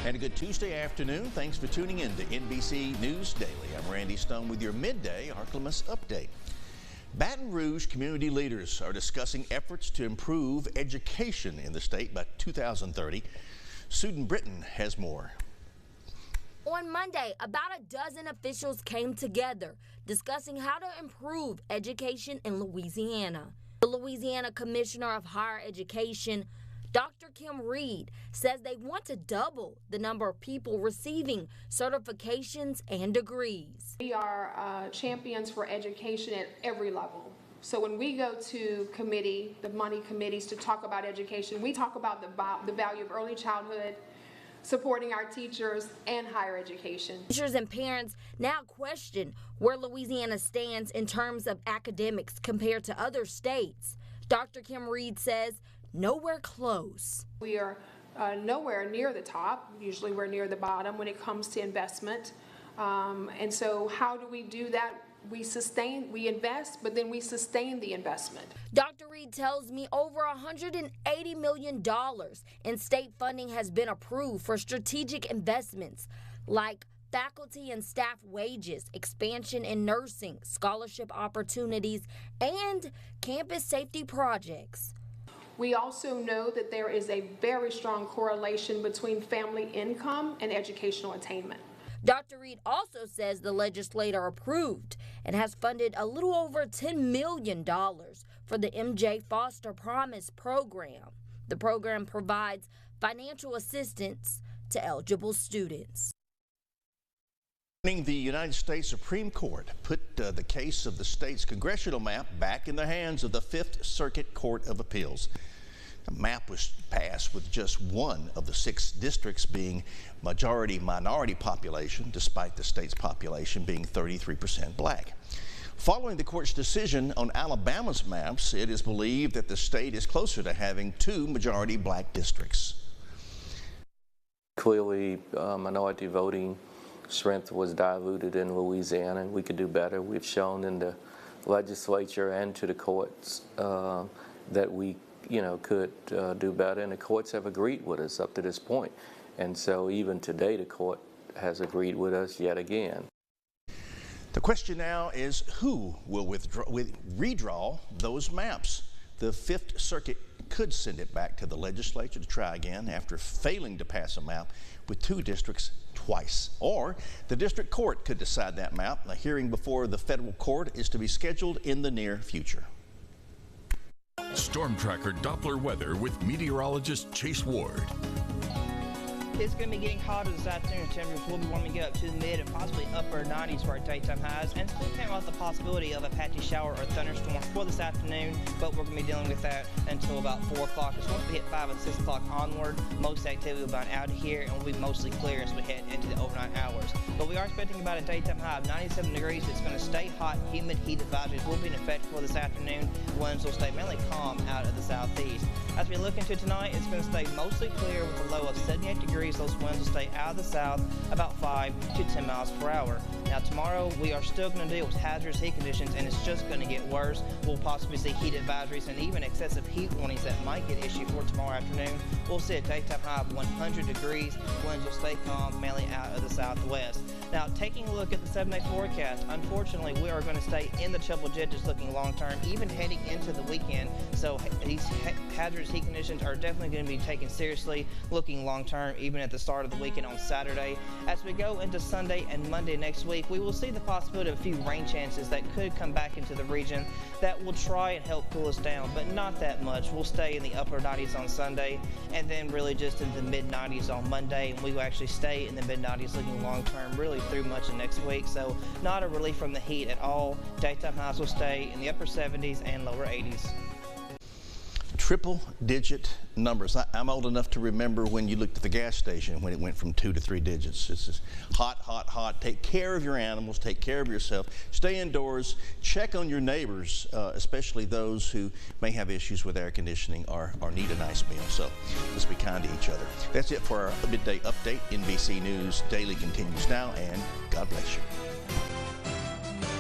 And a good Tuesday afternoon. Thanks for tuning in to NBC News Daily. I'm Randy Stone with your Midday Ark-La-Miss update. Baton Rouge community leaders are discussing efforts to improve education in the state by 2030. Susan Britton has more. On Monday, about a dozen officials came together discussing how to improve education in Louisiana. The Louisiana Commissioner of Higher Education, Dr. Kim Reed, says they want to double the number of people receiving certifications and degrees. We are champions for education at every level. So when we go to the money committees to talk about education, we talk about the value of early childhood, supporting our teachers, and higher education. Teachers and parents now question where Louisiana stands in terms of academics compared to other states. Dr. Kim Reed says nowhere close. We are nowhere near the top. Usually we're near the bottom when it comes to investment. And so how do we do that? We invest, but then we sustain the investment. Dr. Reed tells me over $180 million in state funding has been approved for strategic investments like faculty and staff wages, expansion in nursing, scholarship opportunities, and campus safety projects. We also know that there is a very strong correlation between family income and educational attainment. Dr. Reed also says the legislature approved and has funded a little over $10 million for the MJ Foster Promise program. The program provides financial assistance to eligible students. The United States Supreme Court put the case of the state's congressional map back in the hands of the Fifth Circuit Court of Appeals. The map was passed with just one of the 6 districts being majority-minority population, despite the state's population being 33% black. Following the court's decision on Alabama's maps, it is believed that the state is closer to having 2 majority black districts. Clearly, minority voting strength was diluted in Louisiana, and we could do better. We've shown in the legislature and to the courts that we could do better, and the courts have agreed with us up to this point. And so even today, the court has agreed with us yet again. The question now is who will redraw those maps? The Fifth Circuit could send it back to the legislature to try again after failing to pass a map with 2 districts twice. Or the district court could decide that map. A hearing before the federal court is to be scheduled in the near future. Storm Tracker Doppler weather with meteorologist Chase Ward. It's going to be getting hotter this afternoon. Temperatures will be warming up to the mid and possibly upper 90s for our daytime highs, and still can't rule out the possibility of a patchy shower or thunderstorm for this afternoon, but we're going to be dealing with that until about 4 o'clock. As once we hit 5 and 6 o'clock onward, most activity will be out of here and will be mostly clear as we head into the overnight hours. But we are expecting about a daytime high of 97 degrees. It's going to stay hot, humid, heat advisories will be in effect for this afternoon. Winds will stay mainly calm out of the southeast. As we look into tonight, it's going to stay mostly clear with a low of 78 degrees. Those winds will stay out of the south about 5 to 10 miles per hour. Now tomorrow, we are still going to deal with hazardous heat conditions, and it's just going to get worse. We'll possibly see heat advisories and even excessive heat warnings that might get issued for tomorrow afternoon. We'll see a daytime high of 100 degrees. Winds will stay calm, mainly out of the southwest. Now, taking a look at the 7-day forecast, unfortunately, we are going to stay in the triple digits looking long term, even heading into the weekend. So these hazardous heat conditions are definitely going to be taken seriously looking long term, even at the start of the weekend on Saturday. As we go into Sunday and Monday next week, we will see the possibility of a few rain chances that could come back into the region that will try and help cool us down, but not that much. We'll stay in the upper 90s on Sunday, and then really just in the mid 90s on Monday, and we will actually stay in the mid 90s looking long term really through much of next week. So not a relief from the heat at all. Daytime highs will stay in the upper 70s and lower 80s. Triple-digit numbers. I'm old enough to remember when you looked at the gas station when it went from 2 to 3 digits. It's just hot, hot, hot. Take care of your animals. Take care of yourself. Stay indoors. Check on your neighbors, especially those who may have issues with air conditioning or need a nice meal. So let's be kind to each other. That's it for our midday update. NBC News Daily continues now, and God bless you.